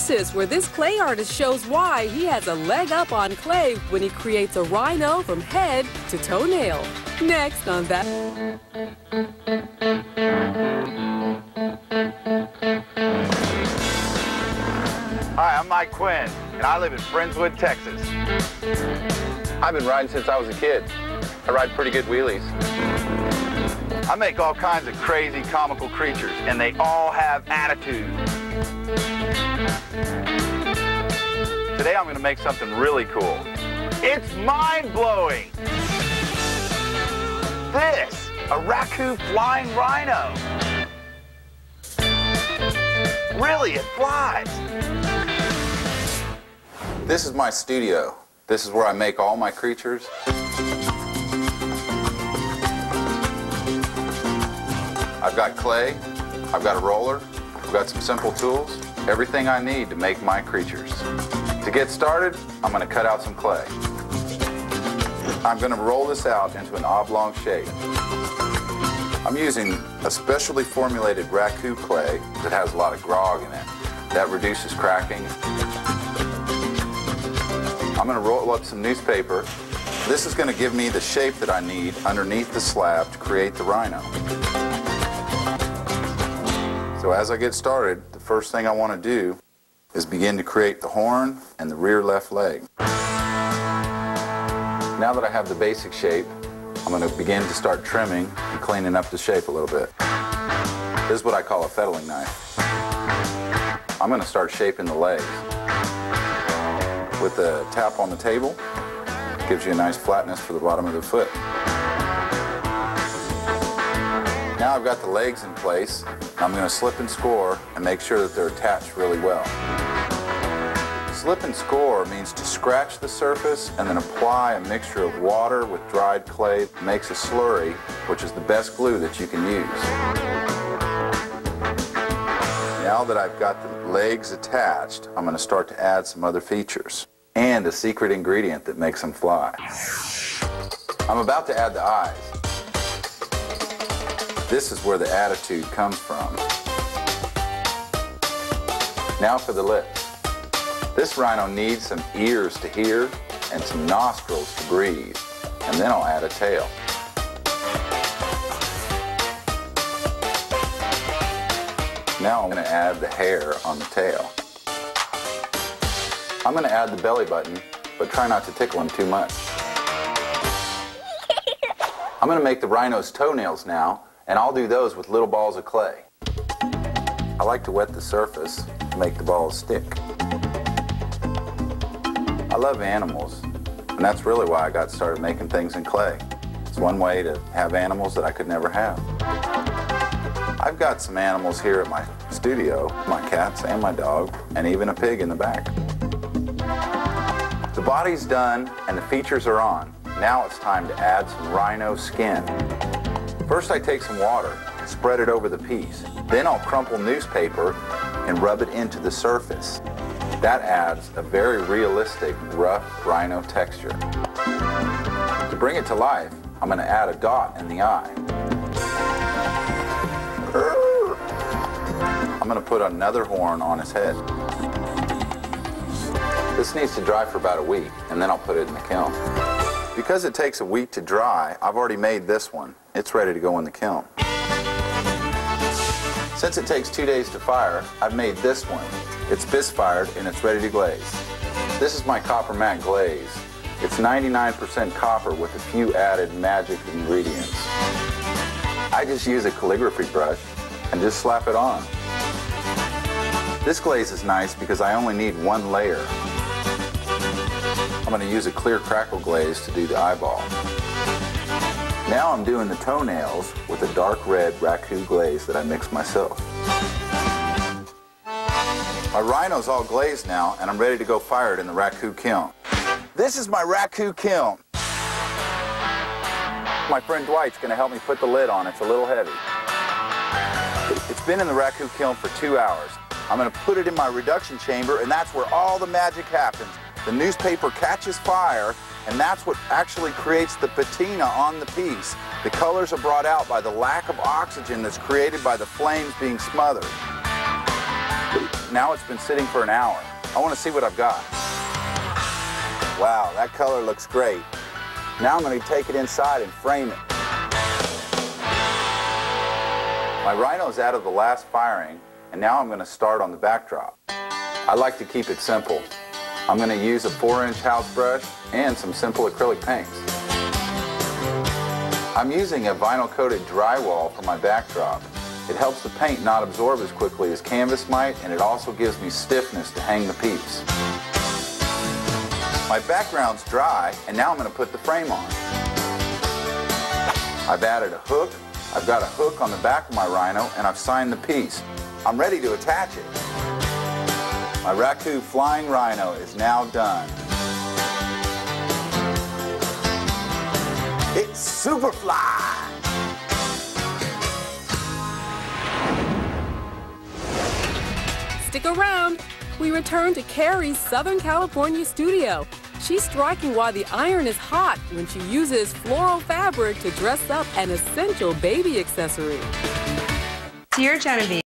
This is where this clay artist shows why he has a leg up on clay when he creates a rhino from head to toenail. Next on that. Hi, I'm Quinn, and I live in Friendswood, Texas. I've been riding since I was a kid. I ride pretty good wheelies. I make all kinds of crazy, comical creatures, and they all have attitude. Today I'm going to make something really cool. It's mind-blowing! This, a Raku flying rhino. Really, it flies. This is my studio. This is where I make all my creatures. I've got clay, I've got a roller, I've got some simple tools, everything I need to make my creatures. To get started, I'm going to cut out some clay. I'm going to roll this out into an oblong shape. I'm using a specially formulated Raku clay that has a lot of grog in it. That reduces cracking. I'm going to roll up some newspaper. This is going to give me the shape that I need underneath the slab to create the rhino. So as I get started, the first thing I want to do is begin to create the horn and the rear left leg. Now that I have the basic shape, I'm going to begin to start trimming and cleaning up the shape a little bit. This is what I call a fettling knife. I'm going to start shaping the legs. With a tap on the table, it gives you a nice flatness for the bottom of the foot. Now I've got the legs in place. I'm going to slip and score and make sure that they're attached really well. Slip and score means to scratch the surface and then apply a mixture of water with dried clay. It makes a slurry, which is the best glue that you can use. Now that I've got the legs attached, I'm going to start to add some other features and a secret ingredient that makes them fly. I'm about to add the eyes. This is where the attitude comes from. Now for the lips. This rhino needs some ears to hear and some nostrils to breathe. And then I'll add a tail. Now I'm going to add the hair on the tail. I'm going to add the belly button, but try not to tickle him too much. I'm going to make the rhino's toenails now, and I'll do those with little balls of clay. I like to wet the surface to make the balls stick. I love animals, and that's really why I got started making things in clay. It's one way to have animals that I could never have. I've got some animals here at my studio, my cats and my dog, and even a pig in the back. The body's done and the features are on. Now it's time to add some rhino skin. First I take some water, spread it over the piece. Then I'll crumple newspaper and rub it into the surface. That adds a very realistic, rough rhino texture. To bring it to life, I'm going to add a dot in the eye. I'm going to put another horn on his head. This needs to dry for about a week, and then I'll put it in the kiln. Because it takes a week to dry, I've already made this one. It's ready to go in the kiln. Since it takes 2 days to fire, I've made this one. It's bis-fired and it's ready to glaze. This is my copper matte glaze. It's 99% copper with a few added magic ingredients. I just use a calligraphy brush and just slap it on. This glaze is nice because I only need one layer. I'm going to use a clear crackle glaze to do the eyeball. Now I'm doing the toenails with a dark red Raku glaze that I mixed myself. My rhino's all glazed now, and I'm ready to go fire it in the Raku kiln. This is my Raku kiln. My friend Dwight's going to help me put the lid on. It's a little heavy. It's been in the Raku kiln for 2 hours. I'm going to put it in my reduction chamber, and that's where all the magic happens. The newspaper catches fire, and that's what actually creates the patina on the piece. The colors are brought out by the lack of oxygen that's created by the flames being smothered. now it's been sitting for an hour. I want to see what I've got. Wow, that color looks great. Now I'm going to take it inside and frame it. My Rhino's out of the last firing, and now I'm going to start on the backdrop. I like to keep it simple. I'm going to use a 4-inch house brush and some simple acrylic paints. I'm using a vinyl-coated drywall for my backdrop. It helps the paint not absorb as quickly as canvas might, and it also gives me stiffness to hang the piece. My background's dry, and now I'm going to put the frame on. I've added a hook. I've got a hook on the back of my Rhino, and I've signed the piece. I'm ready to attach it. My Raku flying Rhino is now done. It's Superfly! Stick around. We return to Carrie's Southern California studio. She's striking while the iron is hot when she uses floral fabric to dress up an essential baby accessory. Dear Genevieve,